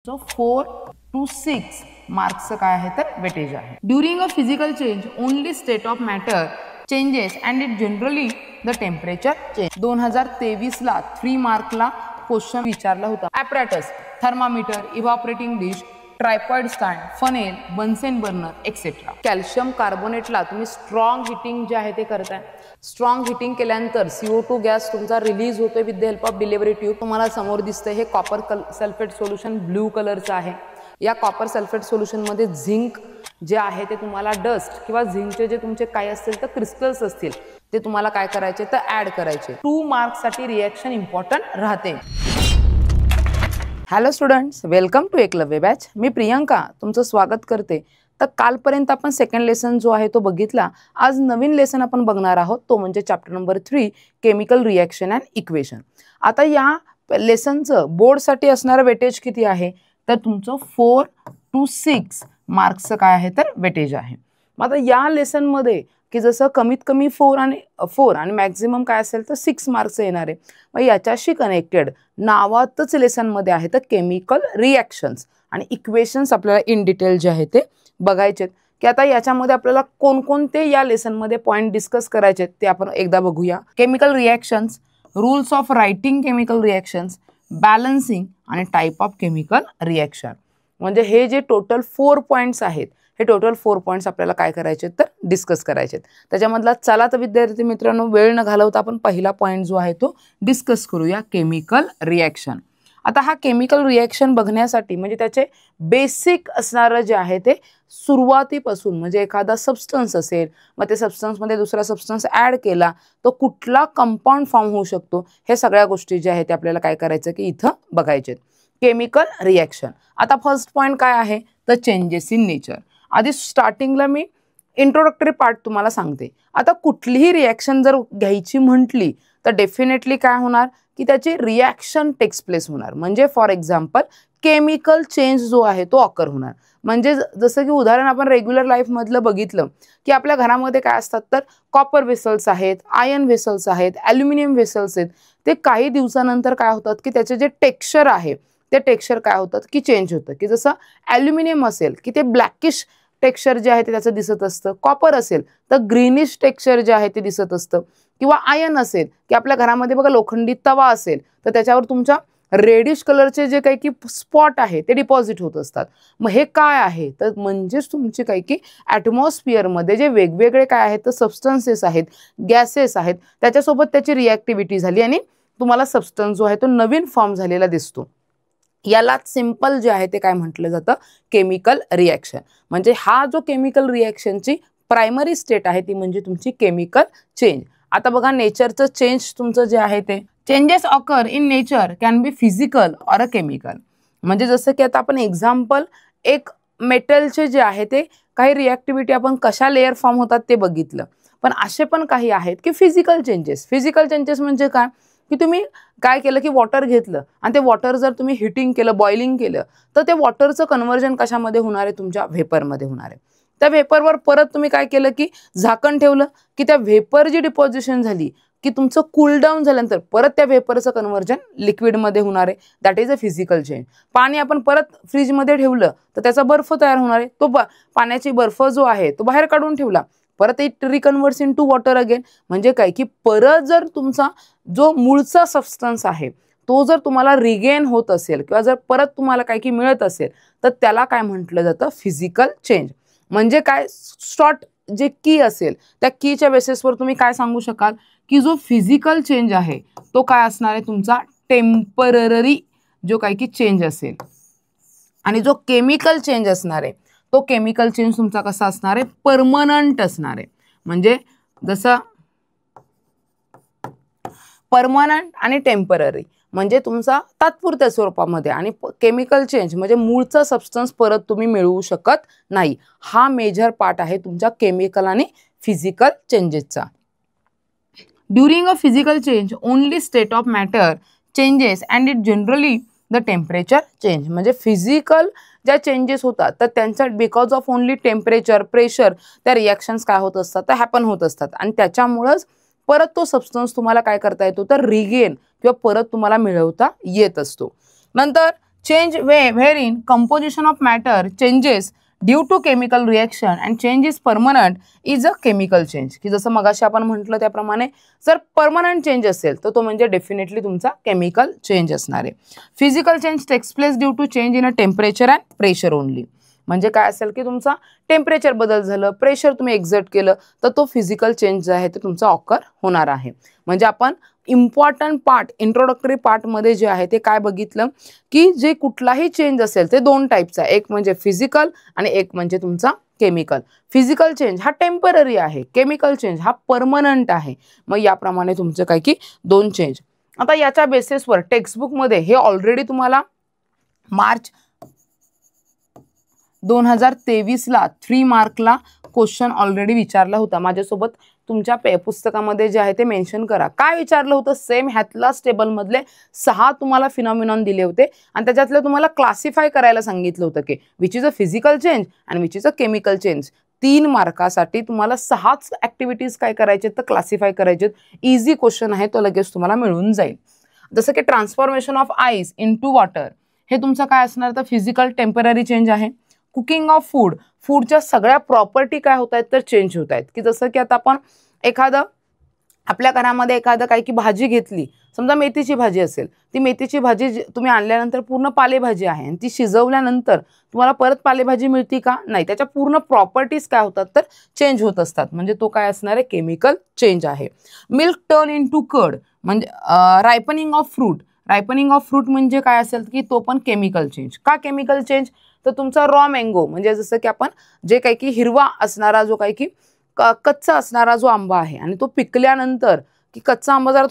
So 4 to 6 marks काय आहे तर वेटेज आहे. During a physical change only state of matter changes and it generally the temperature change. 2023 ला 3 मार्कला question विचारला होता. Apparatus, thermometer, evaporating dish, tripod stand, funnel, Bunsen burner et cetera. Calcium कार्बोनेटला तुम्ही स्ट्रॉंग हिटिंग जे आहे ते करताय. स्ट्रॉंग हिटिंग केल्यानंतर CO2 गॅस तुमचा रिलीज होतोय with the help of delivery tube. तुम्हाला समोर दिसतंय हे कॉपर सल्फेट सोल्युशन ब्ल्यू कलरचं आहे. या कॉपर सल्फेट सोल्युशनमध्ये झिंक जे आहे ते तुम्हाला डस्ट किंवा झिंकचे जे तुमचे काय असतील तर क्रिस्टल्स असतील ते तुम्हाला काय करायचे तर ॲड करायचे. 2 मार्क्ससाठी रिॲक्शन इम्पॉर्टंट राहते. Hello students, welcome to Eklavya batch. मी प्रियंका तुमचं स्वागत करते. तर कालपर्यंत आपण सेकंड लेसन जो आहे तो बघितला. आज नवीन लेसन आपण बघणार आहोत, तो म्हणजे chapter number 3 chemical reaction and equation. आता या लेसनचं बोर्डसाठी असणारं वेटेज किती आहे तर तुमचं 4 to 6 मार्क्सचं काय आहे तर वेटेज आहे. मग आता या लेसनमध्ये की जसं कमीत कमी 4 आणि मॅक्झिमम काय असेल तर 6 मार्क्स येणार आहे. मग याच्याशी कनेक्टेड नावातच लेसनमध्ये आहे तर केमिकल रिॲक्शन्स आणि इक्वेशन्स आपल्याला इन डिटेल जे आहे ते बघायचे की आता याच्यामध्ये आपल्याला कोणकोणते या लेसनमध्ये पॉईंट डिस्कस करायचे ते आपण एकदा बघूया. Chemical reactions, rules of writing chemical reactions, balancing आणि टाईप ऑफ केमिकल रिॲक्शन. म्हणजे हे जे टोटल 4 पॉईंट्स आहेत हे टोटल 4 पॉईंट्स आपल्याला काय करायचे तर डिस्कस करायचे. त्याच्यामधला चला तर विद्यार्थी मित्रांनो वेळ न घालवता आपण पहिला पॉईंट जो आहे तो डिस्कस करूया, केमिकल रिॲक्शन. आता हा केमिकल रिॲक्शन बघण्यासाठी म्हणजे त्याचे बेसिक असणारं जे आहे ते सुरुवातीपासून म्हणजे एखादा सबस्टन्स असेल मग ते सबस्टन्समध्ये दुसरा सबस्टन्स ॲड केला तो कुठला कंपाऊंड फॉर्म होऊ शकतो हे सगळ्या गोष्टी ज्या आहेत ते आपल्याला काय करायचं की इथं बघायचे. Chemical reaction. आता फर्स्ट पॉईंट काय आहे तर चेंजेस इन नेचर. आधी स्टार्टिंगला मी इंट्रोडक्टरी पार्ट तुम्हाला सांगते. आता कुठलीही रिॲक्शन जर घ्यायची म्हटली तर डेफिनेटली काय होणार की त्याची रिॲक्शन टेक्स प्लेस होणार. म्हणजे फॉर एक्झाम्पल केमिकल चेंज जो आहे तो ऑकर होणार. म्हणजे जसं की उदाहरण आपण रेग्युलर लाईफमधलं बघितलं की आपल्या घरामध्ये काय असतात तर कॉपर वेसल्स आहेत, आयर्न वेसल्स आहेत, ॲल्युमिनियम वेसल्स आहेत. ते काही दिवसानंतर काय होतात की त्याचे जे टेक्स्चर आहे ते टेक्स्चर काय होतात की चेंज होतं. की जसं ॲल्युमिनियम असेल की ते ब्लॅकिश टेक्स्चर जे आहे ते त्याचं दिसत असतं. कॉपर असेल तर ग्रीनिश टेक्स्चर जे आहे ते दिसत असतं. किंवा आयर्न असेल की आपल्या घरामध्ये बघा लोखंडी तवा असेल तर त्याच्यावर तुमच्या रेडिश कलरचे जे काही की स्पॉट आहे ते डिपॉझिट होत असतात. मग हे काय आहे तर म्हणजेच तुमचे काही की ॲटमॉस्फिअरमध्ये जे वेगवेगळे काय आहेत तर सबस्टन्सेस आहेत, गॅसेस आहेत, त्याच्यासोबत त्याची रिॲक्टिव्हिटी झाली आणि तुम्हाला सबस्टन्स जो आहे तो नवीन फॉर्म झालेला दिसतो. यालाच सिंपल जे आहे ते काय म्हटलं जातं केमिकल रिॲक्शन. म्हणजे हा जो केमिकल रिॲक्शनची प्रायमरी स्टेट आहे ती म्हणजे तुमची केमिकल चेंज. आता बघा नेचरचं चेंज तुमचं जे आहे ते changes occur in nature can be physical or a chemical. म्हणजे जसं की आता आपण एक्झाम्पल एक मेटलचे जे आहे ते काही रिॲक्टिव्हिटी आपण कशा लेअर फॉर्म होतात ते बघितलं. पण असे पण काही आहेत की फिजिकल चेंजेस. फिजिकल चेंजेस म्हणजे काय की तुम्ही काय केलं की वॉटर घेतलं आणि ते वॉटर जर तुम्ही हिटिंग केलं, बॉइलिंग केलं तर ते वॉटरचं कन्व्हर्जन कशामध्ये होणार आहे तुमच्या व्हेपरमध्ये होणार आहे. त्या व्हेपरवर परत तुम्ही काय केलं की झाकण ठेवलं की त्या व्हेपर जी डिपॉझिशन झाली की तुमचं कूलडाऊन झाल्यानंतर परत त्या व्हेपरचं कन्व्हर्जन लिक्विडमध्ये होणार आहे. That is a physical change. पाणी आपण परत फ्रीजमध्ये ठेवलं तर त्याचा बर्फ तयार होणार आहे. तो पाण्याची बर्फ जो आहे तो बाहेर काढून ठेवला परत it reconverts into water again. म्हणजे काय की परत जर तुमचा जो मूळचा सबस्टन्स आहे तो जर तुम्हाला रिगेन होत असेल किंवा जर परत तुम्हाला काय की मिळत असेल तर त्याला काय म्हटलं जातं फिजिकल चेंज. म्हणजे काय शॉर्ट जे की असेल त्या कीच्या बेसिसवर तुम्ही काय सांगू शकाल की जो फिजिकल चेंज आहे तो काय असणार आहे तुमचा टेम्पररी जो काय की चेंज असेल. आणि जो केमिकल चेंज असणार आहे तो केमिकल चेंज तुमचा कसा असणार आहे परमनंट असणार आहे. म्हणजे जसं परमनंट आणि टेम्पररी म्हणजे तुमचा तात्पुरत्या स्वरूपामध्ये आणि केमिकल चेंज म्हणजे मूळचा सबस्टन्स परत तुम्ही मिळवू शकत नाही. हा मेजर पार्ट आहे तुमच्या केमिकल आणि फिजिकल चेंजेसचा. During a physical change only state of matter changes and it generally the temperature change. म्हणजे फिजिकल ज्या चेंजेस होतात तर त्यांचा because of only temperature, pressure त्या रिॲक्शन्स काय होत असतात तर हॅपन होत असतात आणि त्याच्यामुळंच परत तो सबस्टन्स तुम्हाला काय करता येतो तर रिगेन किंवा परत तुम्हाला मिळवता येत असतो. नंतर change wherein composition of matter changes due to chemical reaction and change is permanent is a chemical change. की जसं मगाशी आपण म्हटलं त्याप्रमाणे जर परमनंट चेंज असेल तर तो म्हणजे डेफिनेटली तुमचा केमिकल चेंज असणार आहे. Physical change takes place due to change in a temperature and pressure only. म्हणजे काय असेल की तुमचा टेम्परेचर बदल झालं, प्रेशर तुम्ही एक्झर्ट केलं तर तो फिजिकल चेंज जो आहे तो तुमचा ऑकर होणार आहे. म्हणजे आपण इम्पॉर्टंट पार्ट इंट्रोडक्टरी पार्टमध्ये जे आहे ते काय बघितलं की जे कुठलाही चेंज असेल ते दोन टाईपचा, एक म्हणजे फिजिकल आणि एक म्हणजे तुमचा केमिकल. फिजिकल चेंज हा टेम्पररी आहे, केमिकल चेंज हा परमनंट आहे. मग याप्रमाणे तुमचं काय की दोन चेंज. आता याच्या बेसिसवर टेक्स्टबुकमध्ये हे ऑलरेडी तुम्हाला मार्च 2023ला 3 मार्कला क्वेश्चन ऑलरेडी विचारला होता. माझ्यासोबत तुमच्या पुस्तकामध्ये जे आहे ते मेन्शन करा. काय विचारलं होतं, सेम ह्यातलाच टेबलमधले 6 तुम्हाला फिनॉमिनॉन दिले होते आणि त्याच्यातलं तुम्हाला क्लासिफाय करायला सांगितलं होतं की which is a physical change आणि which is a chemical change. 3 मार्कासाठी तुम्हाला 6च ॲक्टिव्हिटीज काय करायचे तर क्लासिफाय करायचे. इझी क्वेश्चन आहे, तो लगेच तुम्हाला मिळून जाईल. जसं की transformation of ice into water, हे तुमचं काय असणार तर फिजिकल टेम्पररी चेंज आहे. कुकिंग ऑफ फूड, फूडच्या सगळ्या प्रॉपर्टी काय होत आहेत तर चेंज होत आहेत. की जसं की आता आपण एखादं आपल्या घरामध्ये एखादं काही की भाजी घेतली, समजा मेथीची भाजी असेल, ती मेथीची भाजी तुम्ही आणल्यानंतर पूर्ण पालेभाजी आहे आणि ती शिजवल्यानंतर तुम्हाला परत पालेभाजी मिळते का नाही, त्याच्या पूर्ण प्रॉपर्टीज काय होतात तर चेंज होत असतात. म्हणजे तो काय असणार आहे केमिकल चेंज आहे. मिल्क टर्न इनटू कर्ड म्हणजे ripening of fruit, ripening of fruit म्हणजे काय असेल की तो पण केमिकल चेंज. का केमिकल चेंज तर तुमचा रॉ मँगो म्हणजे जसं की आपण जे काही की हिरवा असणारा जो काही की कच्चा असणारा जो आंबा आहे आणि तो पिकल्यानंतर की कच्चा आंबा जरा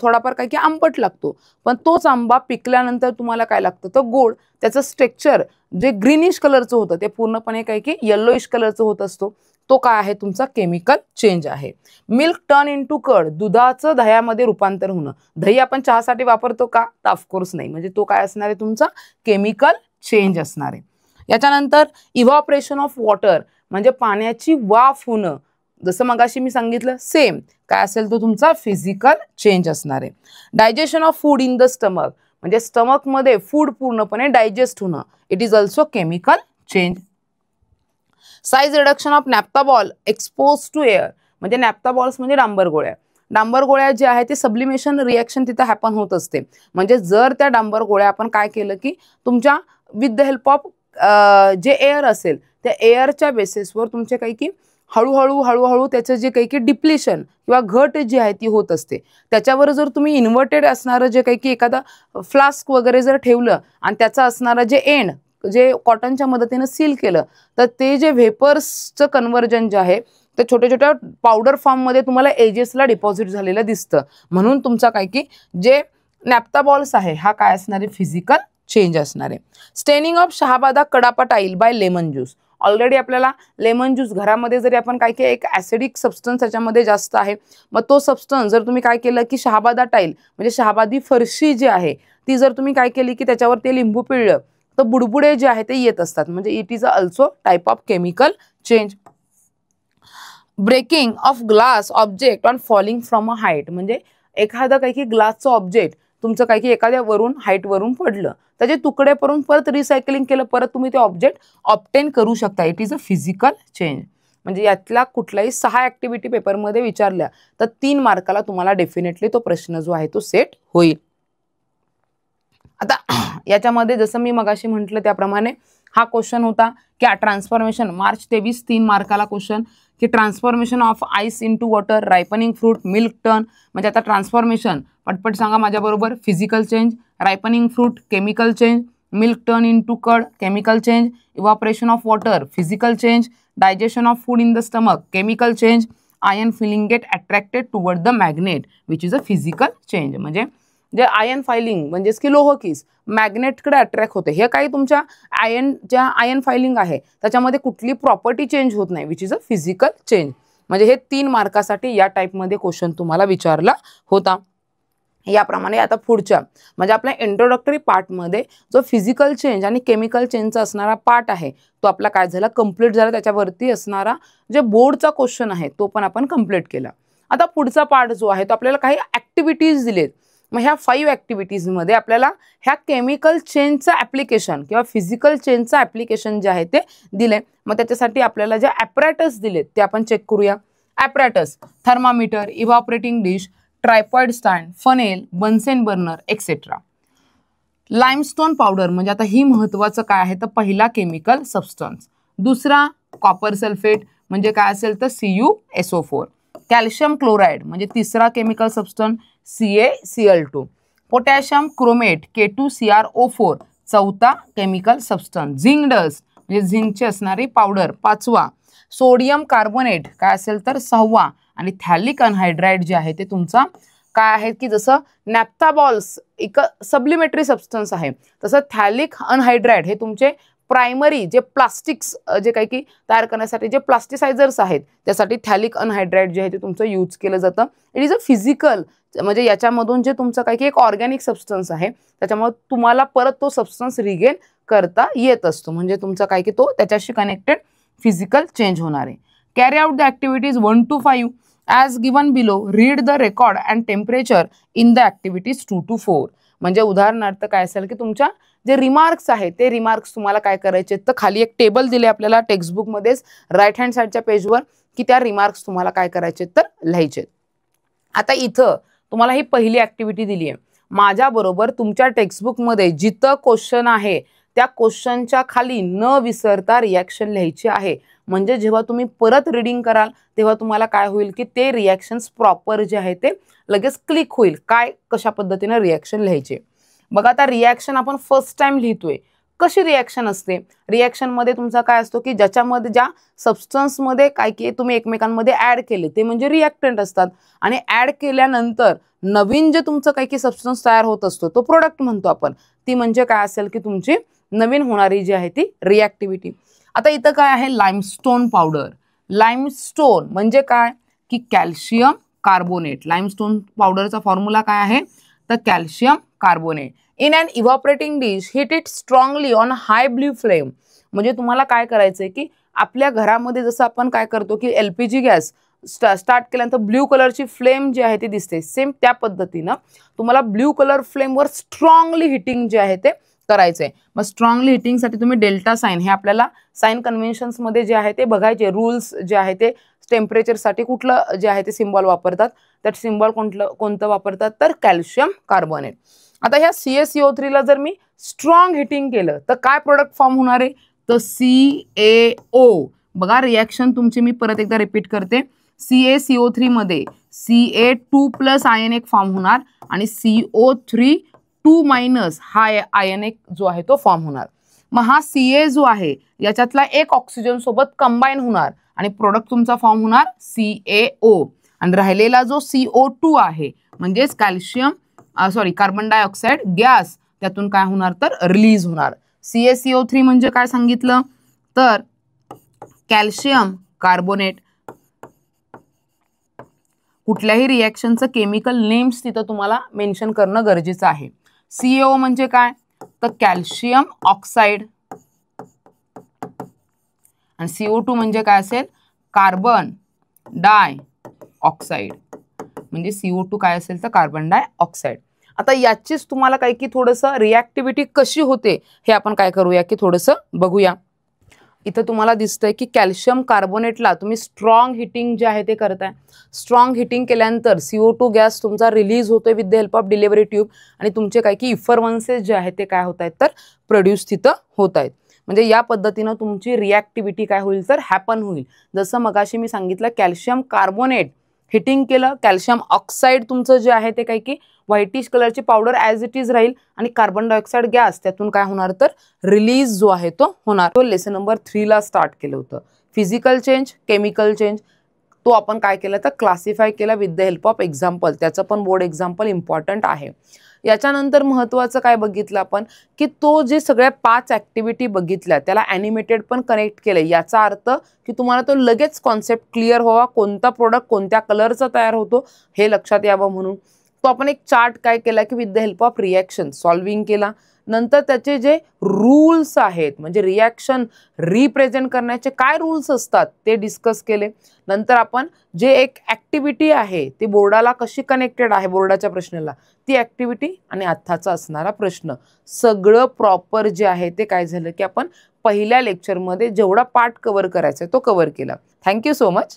थोडाफार काही की आंबट लागतो, पण तोच आंबा पिकल्यानंतर तुम्हाला काय लागतं तर गोड. त्याचं स्ट्रक्चर जे ग्रीनिश कलरचं होतं ते पूर्णपणे काही की येल्लोइश कलरचं होत असतो. तो काय आहे तुमचा केमिकल चेंज आहे. मिल्क टर्न इनटू कर्ड, दुधाचं दह्यामध्ये रूपांतर होणं. दही आपण चहासाठी वापरतो का तर ऑफकोर्स नाही. म्हणजे तो काय असणार आहे तुमचा केमिकल चेंज असणार आहे. याच्यानंतर इव्हॉपरेशन ऑफ वॉटर म्हणजे पाण्याची वाफ होणं. जसं मगाशी मी सांगितलं सेम काय असेल तो तुमचा फिजिकल चेंज असणार आहे. Digestion of food in the stomach म्हणजे स्टमकमध्ये फूड पूर्णपणे डायजेस्ट होणं. It is also chemical change. Size reduction of naphtha ball expose to air म्हणजे नॅप्थाबॉल्स म्हणजे डांबर गोळ्या. डांबर गोळ्या जे आहे ते सब्लिमेशन रिॲक्शन तिथे हॅपन होत असते. म्हणजे जर त्या डांबर गोळ्या आपण काय केलं की तुमच्या विथ द हेल्प ऑफ जे एअर असेल त्या एअरच्या बेसिसवर तुमचे काही की हळूहळू त्याचं जे काही की डिप्लिशन किंवा घट जी आहे ती होत असते. त्याच्यावर जर तुम्ही इन्व्हर्टेड असणारं जे काही की एखादा फ्लास्क वगैरे जर ठेवलं आणि त्याचं असणारं जे एंड जे कॉटनच्या मदतीनं सील केलं तर ते जे व्हेपर्सचं कन्व्हर्जन जे आहे ते छोट्या छोट्या पावडर फॉर्ममध्ये तुम्हाला एजेसला डिपॉझिट झालेलं दिसतं. म्हणून तुमचा काय की जे नॅप्थाबॉल्स आहे हा काय असणार आहे फिजिकल चेंज असणार आहे. Staining of Shahabad Kadapa tile by lemon juice. Already आपल्याला लेमन ज्यूस घरामध्ये जरी आपण काय की एक ॲसिडिक सबस्टन्स त्याच्यामध्ये जास्त आहे, मग तो सबस्टन्स जर तुम्ही काय केलं की शहाबादा टाईल म्हणजे शहाबादी फरशी जी आहे ती जर तुम्ही काय केली की त्याच्यावर ते लिंबू पिळलं तर बुडबुडे जे आहे ते येत असतात. म्हणजे it is also type of chemical change. Breaking of glass object on falling from a height म्हणजे एखादं काही की ग्लासचं ऑब्जेक्ट तुमचं काही की एखाद्या वरून हाईटवरून पडलं, त्याचे तुकडे करून परत रिसायकलिंग केलं, परत तुम्ही ते ऑब्जेक्ट ऑब्टेन करू शकता. It is a physical change. म्हणजे यातला कुठलाही 6 ॲक्टिव्हिटी पेपरमध्ये विचारल्या तर 3 मार्काला तुम्हाला डेफिनेटली तो प्रश्न जो आहे तो सेट होईल. आता याच्यामध्ये जसं मी मगाशी म्हटलं त्याप्रमाणे हा क्वेश्चन होता की ट्रान्सफॉर्मेशन मार्च 23 3 मार्काला क्वेश्चन की transformation of ice into water, ripening fruit, milk turn. म्हणजे आता ट्रान्सफॉर्मेशन पटपट सांगा माझ्याबरोबर. Physical change, ripening fruit chemical change, milk turn into curd chemical change, evaporation of water physical change, digestion of food in the stomach chemical change, iron filing get attracted toward the magnet which is a physical change. म्हणजे जे ion filing म्हणजेच की लोहकीस मॅग्नेटकडे attract होते. हे काही तुमच्या ion filing आहे त्याच्यामध्ये कुठली प्रॉपर्टी चेंज होत नाही which is a physical change. म्हणजे हे 3 मार्कासाठी या टाईपमध्ये क्वेश्चन तुम्हाला विचारला होता. याप्रमाणे आता पुढच्या म्हणजे आपल्या इंट्रोडक्टरी पार्टमध्ये जो फिजिकल चेंज आणि केमिकल चेंजचा असणारा पार्ट आहे तो आपला काय झाला कंप्लीट झाला. त्याच्यावरती असणारा जे बोर्डचा क्वेश्चन आहे तो पण आपण कंप्लीट केला. आता पुढचा पार्ट जो आहे तो आपल्याला काही ॲक्टिव्हिटीज दिलेत. मग ह्या 5 ॲक्टिव्हिटीजमध्ये आपल्याला ह्या केमिकल चेंजचं ॲप्लिकेशन किंवा फिजिकल चेंजचं ॲप्लिकेशन जे आहे ते दिले. मग त्याच्यासाठी आपल्याला जे ॲपरॅटस दिलेत ते आपण चेक करूया. Apparatus thermometer, evaporating dish, tripod stand, funnel, Bunsen burner et cetera. Limestone powder म्हणजे आता ही महत्त्वाचं काय आहे तर पहिला केमिकल सबस्टन्स. दुसरा कॉपर सल्फेट म्हणजे काय असेल तर CuSO4. कॅल्शियम क्लोराईड म्हणजे तिसरा chemical substance CaCl2. Potassium chromate K2CrO4 चौथा केमिकल सबस्टन्स. झिंक डस्ट म्हणजे झिंकची असणारी पावडर पाचवा. सोडियम कार्बोनेट काय असेल तर सहावा. आणि थॅलिक अनहायड्राइड जे आहे ते तुमचा काय आहे की जसं नॅप्थाबॉल्स एक सब्लिमेटरी सबस्टन्स आहे तसं थॅलिक अनहायड्राइड हे तुमचे प्रायमरी जे प्लास्टिक्स जे काही की तयार करण्यासाठी जे प्लास्टिसायझर्स आहेत त्यासाठी थॅलिक अनहायड्राइड जे आहे ते तुमचं यूज केलं जातं. इट इज अ फिजिकल म्हणजे याच्यामधून जे तुमचं काही की एक ऑर्गॅनिक सबस्टन्स आहे त्याच्यामुळे तुम्हाला परत तो सबस्टन्स रिगेन करता येत असतो म्हणजे तुमचा काय की तो त्याच्याशी कनेक्टेड फिजिकल चेंज होणार आहे. Carry out the activities 1 to 5 as given below. Read the record and temperature in the activities 2 to 4. म्हणजे उदाहरणार्थ काय असेल की तुमच्या जे रिमार्क्स आहेत ते रिमार्क्स तुम्हाला काय करायचे तर खाली एक टेबल दिले आपल्याला टेक्स्टबुकमध्येच राईट हँड साईडच्या पेजवर की त्या रिमार्क्स तुम्हाला काय करायचे तर लिहायचे. आता इथं तुम्हाला ही पहिली ॲक्टिव्हिटी दिली आहे. माझ्याबरोबर तुमच्या टेक्स्टबुकमध्ये जिथं क्वेश्चन आहे त्या क्वेश्चनच्या खाली न विसरता रिॲक्शन लिहायची आहे. म्हणजे जेव्हा तुम्ही परत रीडिंग कराल तेव्हा तुम्हाला काय होईल की ते रिॲक्शन्स प्रॉपर जे आहे ते लगेच क्लिक होईल काय कशा पद्धतीने रिॲक्शन लिहायचे. बघा आता रिॲक्शन आपण फर्स्ट टाइम लिहितोय. कशी रिॲक्शन असते रिॲक्शनमध्ये तुमचा काय असतो की ज्याच्यामध्ये ज्या सबस्टन्समध्ये काय की तुम्ही एकमेकांमध्ये ॲड केले ते म्हणजे रिॲक्टंट असतात आणि ॲड केल्यानंतर नवीन जे तुमचं काही की सबस्टन्स तयार होत असतो तो प्रोडक्ट म्हणतो आपण. ती म्हणजे काय असेल की तुमची नवीन होणारी जी आहे ती रिॲक्टिव्हिटी. आता इथं काय आहे लाइमस्टोन पावडर. लाइमस्टोन म्हणजे काय की कॅल्शियम कार्बोनेट. लाइमस्टोन पावडरचा फॉर्म्युला काय आहे तर calcium carbonate. In an evaporating dish heat it strongly on high blue flame. म्हणजे तुम्हाला काय करायचंय की आपल्या घरामध्ये जसं आपण काय करतो की LPG गॅस स्टार्ट केल्यानंतर ब्ल्यू कलरची फ्लेम जी आहे ती दिसते सेम त्या पद्धतीनं तुम्हाला ब्ल्यू कलर फ्लेमवर स्ट्रॉंगली हिटिंग जे आहे ते करायचंय. मग स्ट्रॉंगली हिटिंगसाठी तुम्ही डेल्टा साइन हे आपल्याला साइन कन्व्हेन्शन्समध्ये जे आहे ते बघायचे. रूल्स जे आहे ते टेम्परेचरसाठी कुठलं जे आहे ते सिम्बॉल वापरतात त्यात सिम्बॉल कोणतं वापरतात तर कॅल्शियम कार्बोनेट. आता ह्या CaCO3ला जर मी स्ट्रॉंग हिटिंग केलं तर काय प्रोडक्ट फॉर्म होणार आहे तर CaO. बघा रिॲक्शन तुमची मी परत एकदा रिपीट करते. CaCO3 मध्ये Ca2+ आयन एक फॉर्म होणार आणि CO3 हा आयन एक जो आहे तो फॉर्म होणार. मग हा Ca जो आहे याच्यातला एक ऑक्सिजन सोबत कंबाईन होणार आणि प्रोडक्ट तुमचा फॉर्म होणार CaO. आणि राहिलेला जो CO2 आहे म्हणजेच कार्बन डायऑक्साईड गॅस त्यातून काय होणार तर रिलीज होणार. CaCO3 म्हणजे काय सांगितलं तर कॅल्शियम कार्बोनेट. कुठल्याही रिॲक्शनचं केमिकल नेम्स तिथं तुम्हाला मेन्शन करणं गरजेचं आहे. CaO म्हणजे काय तर कॅल्शियम ऑक्साईड आणि CO2 म्हणजे काय असेल कार्बन डाय ऑक्साईड. म्हणजे CO2 काय असेल तर कार्बन डाय ऑक्साईड. आता याचीच तुम्हाला काय की थोडंसं रिॲक्टिव्हिटी कशी होते हे आपण काय करूया की थोडंसं बघूया. इथं तुम्हाला दिसतंय की कॅल्शियम कार्बोनेटला तुम्ही स्ट्रॉंग हिटिंग जे आहे ते करताय. स्ट्रॉंग हिटिंग केल्यानंतर CO2 गॅस तुमचा रिलीज होतोय with the help of delivery tube आणि तुमचे काय की इफरवन्सेस जे आहेत ते काय होत आहेत तर प्रोड्यूस तिथं होत आहेत. म्हणजे या पद्धतीनं तुमची रिॲक्टिव्हिटी काय होईल तर हॅपन होईल. जसं मगाशी मी सांगितलं कॅल्शियम कार्बोनेट हिटिंग केलं कॅल्शियम ऑक्साईड तुमचं जे आहे ते काय की व्हाईटिश कलरची पावडर ॲज इट इज राहील आणि कार्बन डायऑक्साईड गॅस त्यातून काय होणार तर रिलीज जो आहे तो होणार. तो लेसन नंबर 3ला स्टार्ट केलं होतं. फिजिकल चेंज केमिकल चेंज तो आपण काय केलं तर क्लासिफाय केला with the help of example. त्याचं पण बोर्ड एक्झाम्पल इम्पॉर्टंट आहे. याच्यानंतर महत्त्वाचं काय बघितलं आपण की तो जे सगळ्या 5 ॲक्टिव्हिटी बघितल्या त्याला ॲनिमेटेड पण कनेक्ट केलं. याचा अर्थ की तुम्हाला तो लगेच कॉन्सेप्ट क्लिअर व्हावा कोणता प्रोडक्ट कोणत्या कलरचा तयार होतो हे लक्षात यावं म्हणून तो आपण एक चार्ट काय केला की with the help of reaction solving केला. नंतर त्याचे जे रूल्स आहेत म्हणजे रिॲक्शन रिप्रेझेंट करण्याचे काय रूल्स असतात ते डिस्कस केले. नंतर आपण जे एक ॲक्टिव्हिटी आहे ती बोर्डाला कशी कनेक्टेड आहे बोर्डाच्या प्रश्नाला ती ॲक्टिव्हिटी आणि आत्ताचा असणारा प्रश्न सगळं प्रॉपर जे आहे ते काय झालं की आपण पहिल्या लेक्चरमध्ये जेवढा पार्ट कव्हर करायचा तो कव्हर केला. Thank you so much.